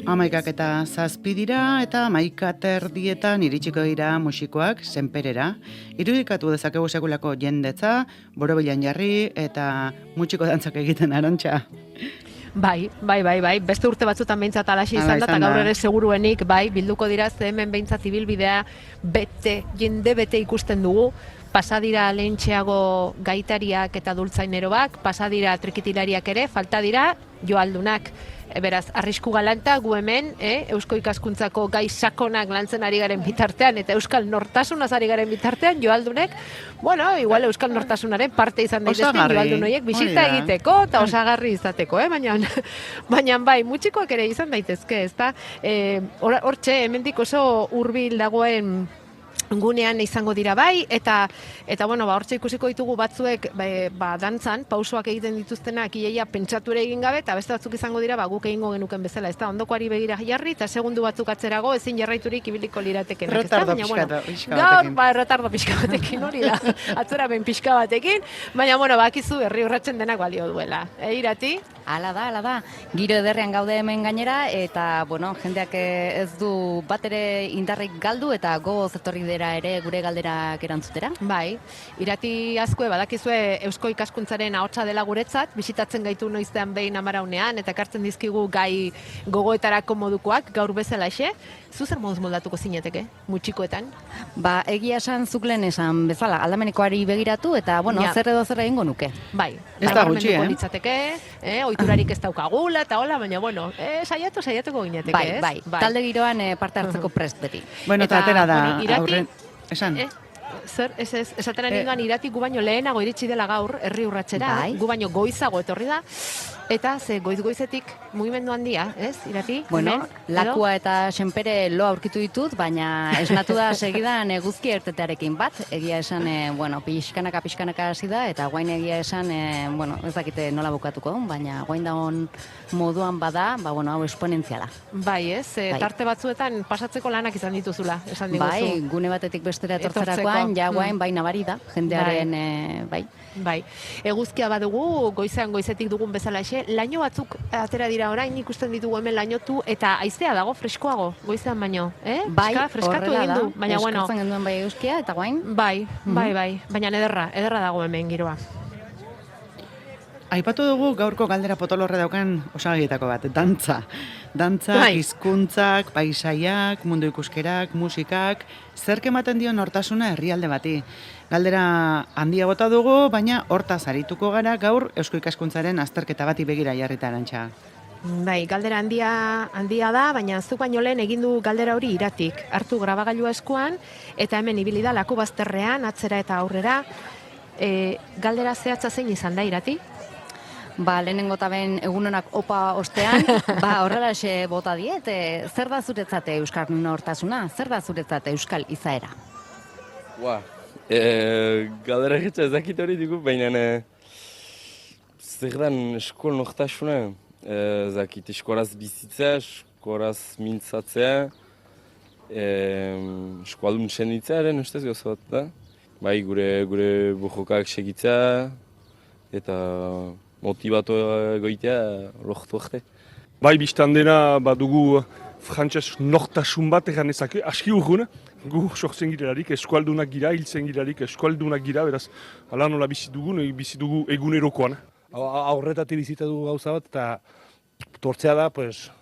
11:07 dira eta 11:30 iritsiko dira musikoak senperera. Irudikatu dezakegu sekulako jendetza, borobilan jarri eta musiko dantzak egiten Arantxa. Bai. Beste urte batzutan behintzat alaxi izan da, eta gaur ere seguruenik, bilduko dira, ze hemen behintzat ibilbidea jende bete ikusten dugu. Pasadira lehentxeago gaitariak eta dultzainerobak, pasadira trikitilariak ere, falta dira joaldunak. Beraz, arrisku galanta gu hemen, Eusko Ikaskuntzako gai sakonak lantzen ari garen bitartean, eta Euskal Nortasunaz ari garen bitartean, joaldunek, igual Euskal Nortasunaren parte izan daitezken joaldun horiek bisita egiteko, eta osagarri izateko, baina bai, mutxikoak ere izan daitezke, ezta? Hortxe, hemendik oso hurbil dagoen gunean izango dira bai, eta hortxe ikusiko ditugu batzuek dantzan, pausoak egiten dituztenak iaia pentsatu ere egin gabe, eta beste batzuk izango dira guk egingo genuken bezala, ez da, ondokoari begira jarri, eta segundu batzuk atzerago ezin jarraiturik ibiliko liratekenak, ez da? Retardo pixka batekin hori da, atzerapen pixka batekin, baina, bakizu herri urratzen denak balio duela. Irati? Hala da, giro ederrean gaude hemen gainera, eta, jendeak ez du bat ere indarrik galdu, eta gogoz etorri dira ere gure galderak erantzutera. Bai, Irati azkue, badakizue Eusko Ikaskuntzaren ahotsa dela guretzat, bisitatzen gaitu noiztean behin amaraunean, eta ekartzen dizkigu gai gogoetarako modukoak, gaur bezalaxe. Zu zer moduz moldatuko zineteke, mutxikoetan? Egia esan zuk lehen esan bezala, aldamenekoari begiratu, eta, zer edo zer egingo nuke. Bai, ez da gutxi, ohiturarik ez daukagula, eta hola, baina, saiatuko gineteke, ez? Bai, talde giroan parte hartzeko prest beti. Eta atera da, aurren, esan? Zer, esatera ninduan Irati gu baino lehenago iritsi dela gaur, herri urratsera, gu baino goizago etorri da, eta goizetik mugimendu handia, ez, Irati? Lakua eta senpere lo aurkitu ditut, baina esnatu da segidan eguzki ertetearekin bat, egia esan, pixkanaka hasi da, eta guain egia esan, ez dakite nola bukatuko duen, baina guain dagoen moduan bada, hau esponentziala. Bai, ez, tarte batzuetan pasatzeko lanak izan dituzula, esan diguzu. Bai, gune batetik bestera etortzerakoan, guain bai nabari da, jendearen, bai. Bai, eguzkia badugu, goizetik dugun bezala laino batzuk atera dira orain ikusten ditugu hemen lainotu, eta haizea dago freskoago, goizean baino, Bai, freskatu egin du, baina eskartzen genduen bai eguzkia, eta guain? Bai, baina ederra dago hemen giroa. Aipatu dugu gaurko galdera potolorre daukan osagaietako bat, dantza. Dantzak, hizkuntzak, paisaiak, mundu ikuskerak, musikak, zerk ematen dio nortasuna herrialde bati. Galdera handia bota dugu, baina hortaz arituko gara gaur Eusko Ikaskuntzaren azterketa bati begira jarrita Arantxa. Bai, galdera handia da, baina zuk baino lehen egin du galdera hori Iratik. Hartu grabagailua eskuan, eta hemen ibili da laku bazterrean, atzera eta aurrera. Galdera zehatza zein izan da, Irati? Lehenengo taben egunonak opa ostean, horrela bota diet, zer da zuretzate Euskal nortasuna, zer da zuretzate Euskal izaera? Galdera egitza ez dakit hori dugu, baina zer dan eskol nortasuna, ez dakit eskolaz bizitzea, eskolaz mintzatzea, eskualdun txenditzearen ustez gauza bat da. Bai, gure bujokak segitzea, eta motivatu goitea lortu arte. Bai, biztan dena badugu frantses nortasun bat egan ezake, aski urgun, gu sortzen girelarik, eskualdunak gira, hiltzen girelarik, eskualdunak gira, beraz, ala nola bizi dugu egunerokoan. Aurretatik bizita dugu gauza bat, eta tortzea da,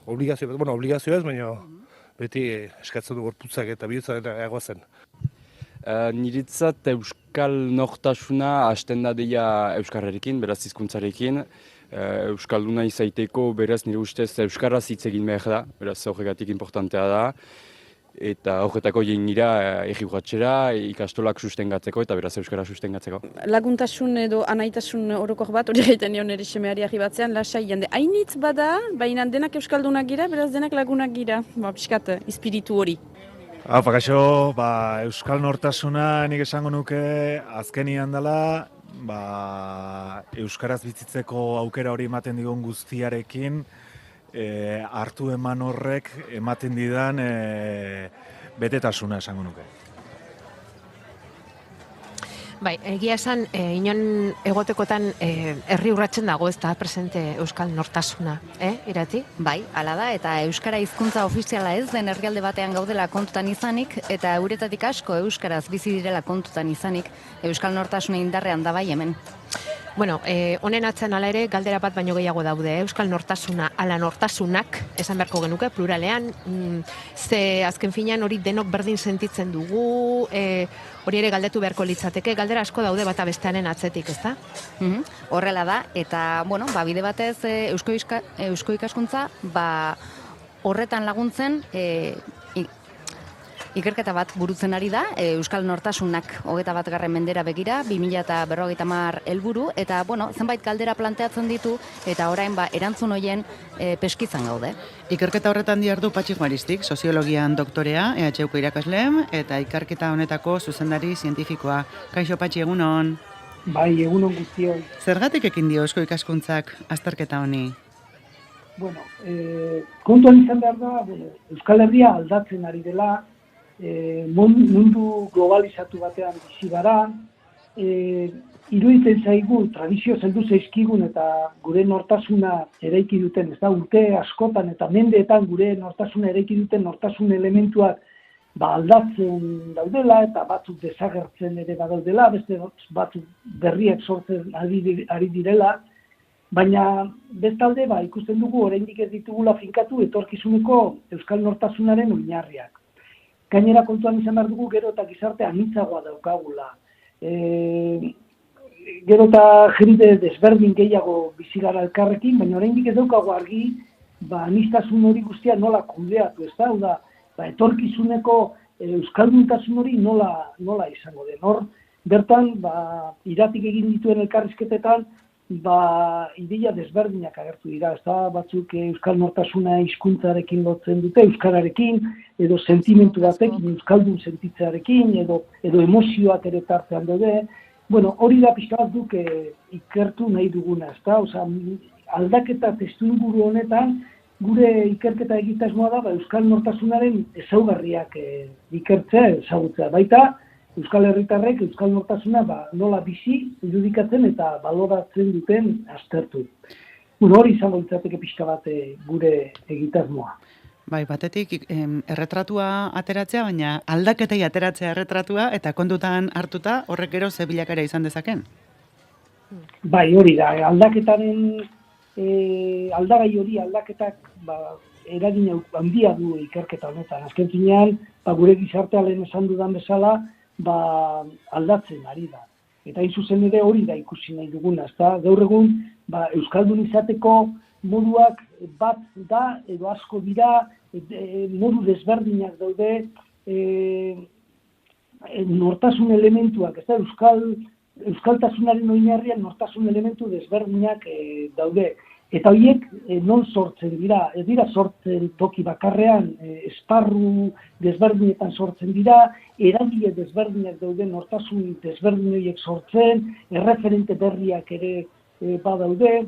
obligazio bat, obligazio ez, baina beti eskatzen du gorputzak eta bihotza egoazen. Niretzat Euskal nortasuna hasten da deia Euskarrarekin, beraz hizkuntzarekin. Euskalduna izaiteko, beraz nire ustez Euskaraz hitz egin behar da, beraz horregatik importantea da. Eta horretako jengira egurratxera, ikastolak sustengatzeko eta beraz Euskara sustengatzeko. Laguntasun edo anaitasun orokor bat, hori egiten nion ere semeari argi batzean, lasai jende. Hainitz bada, baina denak Euskaldunak gira, beraz denak lagunak gira, piskat, espiritu hori. Kaixo, Euskal nortasuna nik esango nuke azkenian dela, Euskaraz bizitzeko aukera hori ematen digun guztiarekin, hartu eman horrek ematen didan betetasuna esango nuke. Bai, egia esan, inon egotekotan herri urratzen dago ez da presente euskal nortasuna, Irati? Bai, hala da, eta euskara hizkuntza ofiziala ez den herrialde batean gaudela kontutan izanik, eta euretatik asko euskaraz bizi direla kontutan izanik, euskal nortasuna indarrean da bai hemen. Bueno, honen atzean ala ere, galdera bat baino gehiago daude, euskal nortasuna, ala nortasunak, esan beharko genuke, pluralean, ze azken finean hori denok berdin sentitzen dugu, hori ere galdetu beharko litzateke, galdera asko daude bata bestearen atzetik, ezta? Horrela da, eta, bueno, bide batez eusko ikaskuntza, horretan laguntzen, ikerketa bat burutzen ari da, Euskal Nortasunak 21. mendera begira, 2050 helburu, eta, bueno, zenbait galdera planteatzen ditu, eta orain erantzun hoien peskizan gaude. Ikerketa horretan diardu Patxi Juaristik, soziologian doktorea, EHUko irakasle, eta ikerketa honetako zuzendari zientifikoa. Kaixo Patxi, egunon? Bai, egunon guztioi. Zergatik ekin dio eusko ikaskuntzak azterketa honi? Bueno, kontuan izan behar da, Euskal Herria aldatzen ari dela, mundu globalizatu batean bizi gara, iruditzen zaigu tradizio heldu zaizkigun eta gure nortasuna eraiki duten, ez da, urte askotan eta mendeetan gure nortasuna eraiki duten nortasun elementuak aldatzen daudela eta batzuk desagertzen ere badaudela, beste batzuk berriak sortzen ari direla, baina bestalde ikusten dugu oraindik ez ditugula finkatu etorkizuneko euskal nortasunaren oinarriak. Gainera kontuan izan behar dugu gero eta gizarte anitzagoa daukagula. Gero eta jende desberdin gehiago bizi gara elkarrekin, baina oraindik ez daukagu argi aniztasun hori guztia nola kudeatu, ez da? Etorkizuneko euskalduntasun hori nola izango den. Hor, bertan, Iratik egin dituen elkarrizketetan, ideia desberdinak agertu dira, ez da, batzuk euskal nortasuna hizkuntzarekin lotzen dute, euskararekin, edo sentimentu batekin, euskaldun sentitzearekin, edo emozioak ere tartean daude. Bueno, hori da pixka bat duk ikertu nahi duguna, ez da, aldaketa testuinguru honetan, gure ikerketa egitasmoa da, euskal nortasunaren ezaugarriak ikertzea, ezagutzea. Baita, euskal herritarrek euskal nortasuna nola bizi, irudikatzen eta baloratzen duten aztertu. Hori izango litzateke pixka bat gure egitasmoa. Bai, batetik erretratua ateratzea, baina aldaketei ateratzea erretratua eta kontutan hartuta horrek gero ze bilakaera izan dezaken? Bai, hori da, aldaketaren aldagai hori aldaketak eragin handia du ikerketa honetan. Azken finean, gure gizartea lehen esan dudan bezala, aldatzen ari da. Eta hain zuzen ere hori da ikusi nahi duguna, ezta? Gaur egun, euskaldun izateko moduak bat da, edo asko dira, modu desberdinak daude, nortasun elementuak, ezta? Euskaltasunaren oinarrian nortasun elementu desberdinak daude. Eta horiek non sortzen dira, ez dira sortzen toki bakarrean, esparru desberdinetan sortzen dira, eragile desberdinak daude nortasun desberdin horiek sortzen, erreferente berriak ere badaude.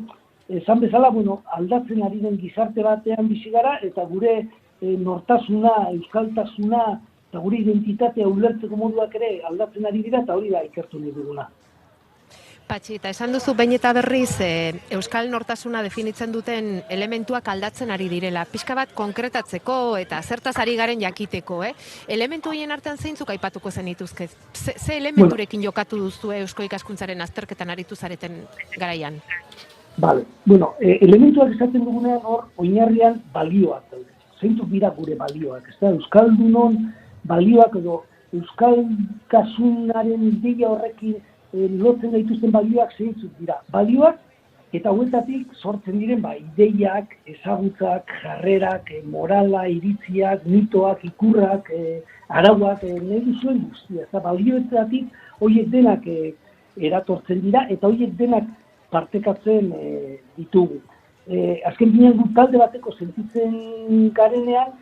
Esan bezala, aldatzen ari den gizarte batean bizi gara, eta gure nortasuna, euskaltasuna, eta gure identitatea ulertzeko moduak ere aldatzen ari dira, eta hori da ikertu nahi duguna. Patxi, eta esan duzu behin eta berriz euskal nortasuna definitzen duten elementuak aldatzen ari direla. Pixka bat konkretatzeko eta zertaz ari garen jakiteko, Elementu horien artean zeintzuk aipatuko zenituzke? Ze elementurekin jokatu duzu eusko ikaskuntzaren azterketan aritu zareten garaian? Bale, elementuak esaten dugunean hor, oinarrian balioak daude. Zeintzuk dira gure balioak, ez da? Euskaldunon balioak edo euskaltasunaren ideia horrekin lotzen gaituzten balioak zeintzuk dira. Balioak eta hauetatik sortzen diren ideiak, ezagutzak, jarrerak, morala, iritziak, mitoak, ikurrak, arauak, nahi duzuen guztia. Eta balioetatik horiek denak eratortzen dira eta horiek denak partekatzen ditugu. Azken finean dut talde bateko sentitzen garenean,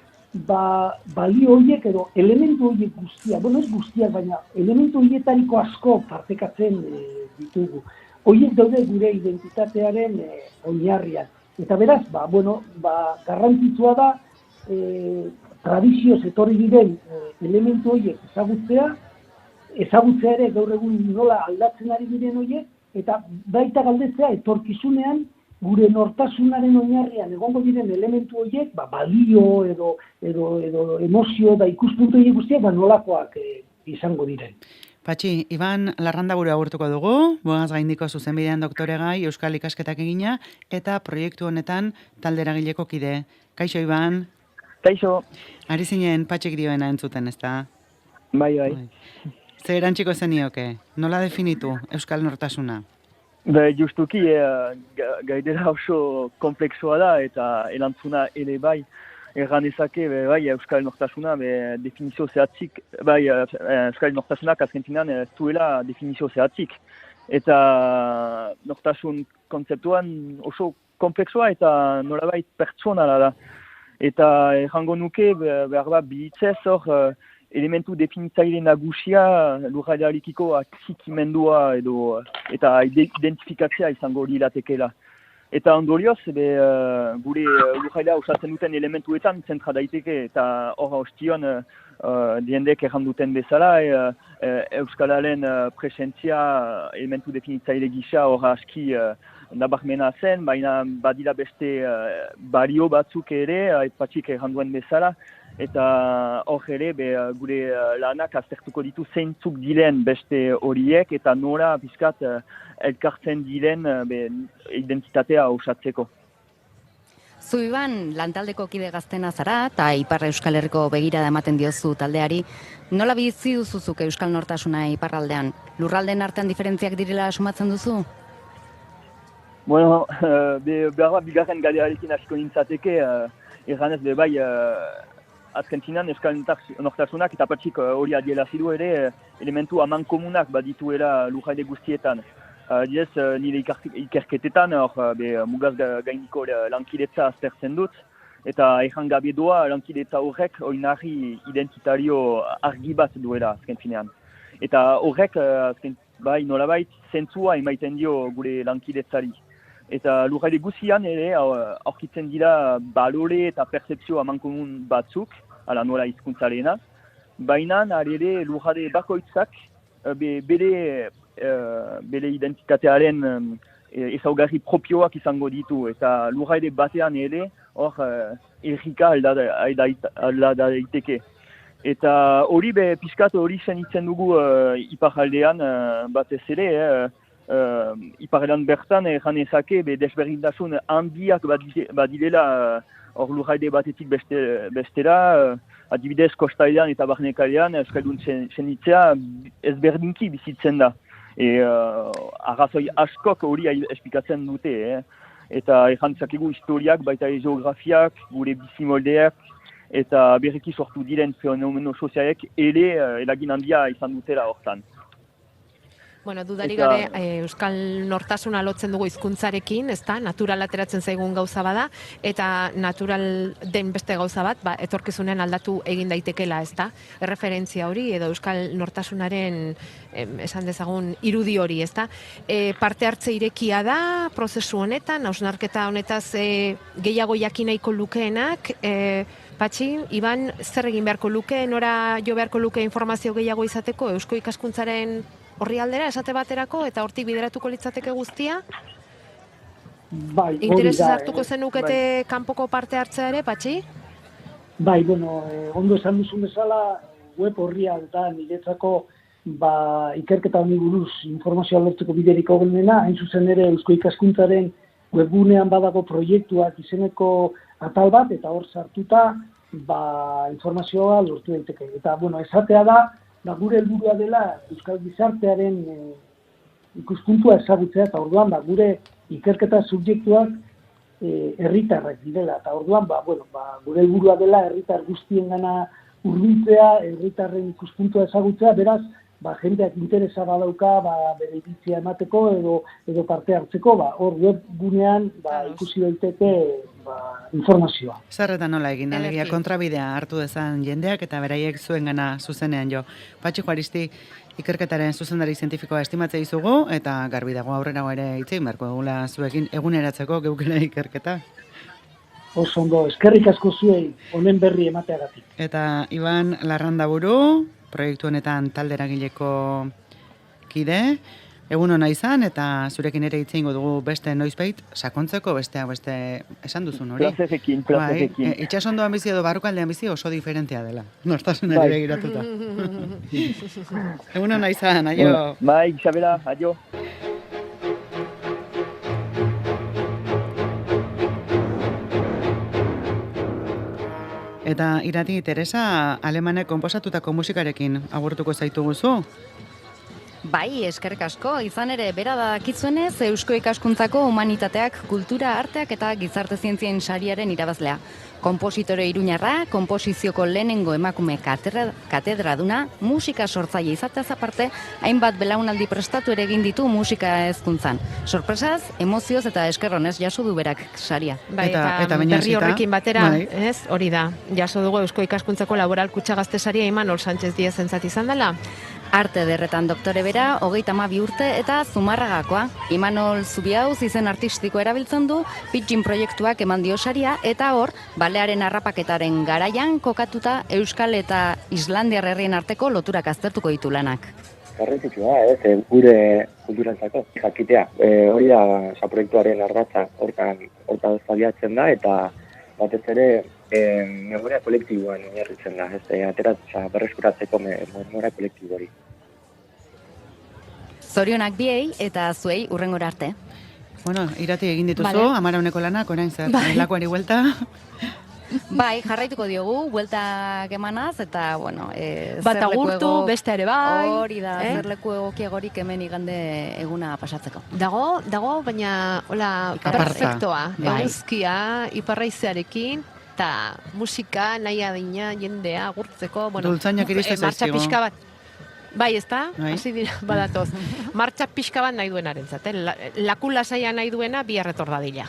balio horiek edo elementu horiek guztiak, ez guztiak, baina elementu horietariko asko partekatzen ditugu. Horiek daude gure identitatearen oinarrian. Eta beraz, garrantzitsua da tradizioz etorri diren elementu horiek ezagutzea, ezagutzea ere gaur egun nola aldatzen ari diren horiek, eta baita galdetzea etorkizunean gure nortasunaren oinarrian egongo diren elementu horiek, balio edo emozio da ikuspuntu horiek guztiak, nolakoak izango diren. Patxi, Iban Larrandaburu agurtuko dugu, Bogaz Gaindiko zuzenbidean doktoregai Euskal ikasketak egina, eta proiektu honetan talderagileko kide. Kaixo, Iban? Kaixo. Ari zinen Patxik dioena entzuten, ezta? Bai. Zer erantxiko zenioke? Nola definitu Euskal nortasuna? Justuki, gaidera oso komplexua da, eta erantzuna ere bai, erganezake, bai, Euskal nortasuna, definizio zehatzik, bai, Euskal nortasunak azkentinan zuela definizio zehatzik. Eta nortasun kontzeptuan oso komplexua eta nolabait pertsonala da. Eta errango nuke, behar da, bihitzez hor, elementu definitzaile nagusia lurraldearekiko atxikimendua eta identifikatzea izango lilatekela. Eta ondorioz, gure lurraldea osatzen duten elementuetan zentra daiteke, eta hor ostion diendek erranduten bezala, Euskalaren presentzia elementu definitzaile gisa hor aski nabarmena zen, baina badira beste balio batzuk ere, Patxik erranduen bezala, eta hor ere gure lanak aztertuko ditu zeintzuk diren beste horiek eta nora pizkat elkartzen diren identitatea osatzeko. Zu Iban, lantaldeko kide gaztena zara eta Ipar Euskal Herriko begirada ematen diozu taldeari. Nola bizi duzuzuk Euskal nortasuna iparraldean? Lurraldeen artean diferentziak direla sumatzen duzu? Bueno, behar bigarren galearekin asko nintzateke, erganez bai, azkentinan Euskal nortasunak eta Patxik hori adierazidu ere elementu aman komunak badituela lurralde guztietan. Diez, nire ikerketetan, Mugaz Gaindiko lankidetza aztertzen dut, eta erran gabe doa lankidetza horrek oinarri identitario argi bat duela azken finean. Eta horrek, nolabait, zentzua emaiten dio gure lankidetzari. Eta lurralde guztian ere aurkitzen dira balore eta percepzio amankomun batzuk, ala nola hizkuntzarena, baina ere lurralde bakoitzak bere identitatearen ezaugarri propioak izango ditu, eta lurralde batean ere hor errika alda daiteke. Eta hori pixkat hori zenitzen dugu iparraldean batez ere, iparraldean bertan janezake desberdintasun handiak badirela hor lurralde batetik bestera, adibidez kostailean eta barnekalean euskaldun zenitzea ezberdinki bizitzen da. Arrazoi askok hori esplikatzen dute. Eta errantzakegu historiak, baita geografiak, gure bizimoldeak, eta berriki sortu diren fenomeno sozialek ere eragin handia izan dutela hortan. Bueno, dudarik gabe Euskal nortasuna lotzen dugu hizkuntzarekin, ezta? Natural ateratzen zaigun gauza bada, eta natural den beste gauza bat, etorkizunean aldatu egin daitekela, ezta? Erreferentzia hori edo Euskal nortasunaren esan dezagun irudi hori, ezta? Parte hartze irekia da prozesu honetan, hausnarketa honetaz gehiago jakin nahiko lukeenak, Patxi, Iban, zer egin beharko luke, nora jo beharko luke informazio gehiago izateko Eusko ikaskuntzaren horri aldera, esate baterako, eta hortik bideratuko litzateke guztia? Bai, interesez hartuko zenukete kanpoko parte hartzea ere, Patxi? Bai, ondo esan duzun bezala, web horria da niretzako ikerketa honi buruz informazioa lortzeko biderik hobenena, hain zuzen ere Eusko ikaskuntzaren webgunean badago proiektuak izeneko atal bat, eta hor sartuta informazioa lortu daiteke. Eta, esatea da, gure helburua dela Euskal Gizartearen ikuspuntua ezagutzea, eta orduan gure ikerketa subjektuak herritarrak direla. Eta orduan gure helburua dela herritar guztiengana hurbiltzea, herritarren ikuspuntua ezagutzea, beraz, jendeak interesa badauka bere iritzia emateko edo parte hartzeko, hor webgunean ikusi daiteke informazioa. Zer eta nola egin, alegia kontrabidea hartu dezan jendeak eta beraiek zuengana zuzenean jo. Patxi Juaristi, ikerketaren zuzendari zientifikoa estimatzea izugu, eta garbi dago aurrerago ere itzein beharko dugula zuekin eguneratzeko geukera ikerketa. Oso ondo, eskerrik asko zuei honen berri emateagatik. Eta Iban Larrandaburu, proiektu honetan talde eragileko kide. Egun hona izan, eta zurekin ere hitz egingo dugu beste noizbait sakontzeko, beste esan duzun hori. Plazerekin. Itxasondoan bizi edo barrukaldean bizi oso diferentea dela. Nortasunari begiratuta. Egun hona izan, aio. Bai, Isabela, aio. Eta Irati, Teresa, alemanek konposatutako musikarekin agurtuko zaituguzu? Bai, eskerrik asko, izan ere, bera dakitzuenez, Eusko Ikaskuntzako Humanitateak, Kultura, Arteak eta Gizarte Zientzien sariaren irabazlea. Konpositore iruñarra, konposizioko lehenengo emakume katedraduna, musika sortzaile izateaz aparte, hainbat belaunaldi prestatu ere egin ditu musika hezkuntzan. Sorpresaz, emozioz eta eskerronez jaso du berak saria. Bai, eta berri horrekin batera, ez, hori da, jaso dugu Eusko Ikaskuntzako Laboral Kutxa Gazte saria Imanol Sánchez Díez entzat izan dela. Arte derretan doktore bera, 32 urte eta Zumarragakoa. Imanol Zubiauz izen artistiko erabiltzen du, Pitchin proiektuak eman dio saria, eta hor, balearen harrapaketaren garaian kokatuta Euskal eta Islandiar herrien arteko loturak aztertuko ditu lanak. Garrantzitsua da, gure kulturantzako jakitea. Hori da proiektuaren ardatza hortan zaliatzen da, eta batez ere memoria kolektiboan oinarritzen da, berreskuratzeko memoria kolektibo hori. Zorionak biei eta zuei urrengora arte. Bueno, Irati egin dituzu, amarauneko lanak, orain zer, lakoari huelta. Bai, jarraituko diogu, bueltak emanaz, eta, bueno, bat agurtu, beste ere bai. Hori da, zer leku egokiagorik hemen igande eguna pasatzeko. Dago, baina, hola, perfektoa. Eguzkia, iparraizearekin, eta musika, nahi adina, jendea, agurtzeko. Dultzainak iriste zaizkigu. Martxa pixka bat. Bai, ez da? Hasi dira, badatoz. Martxa pixka bat nahi duenaren zate. Laku lasaia nahi duena, bi erretor dadila.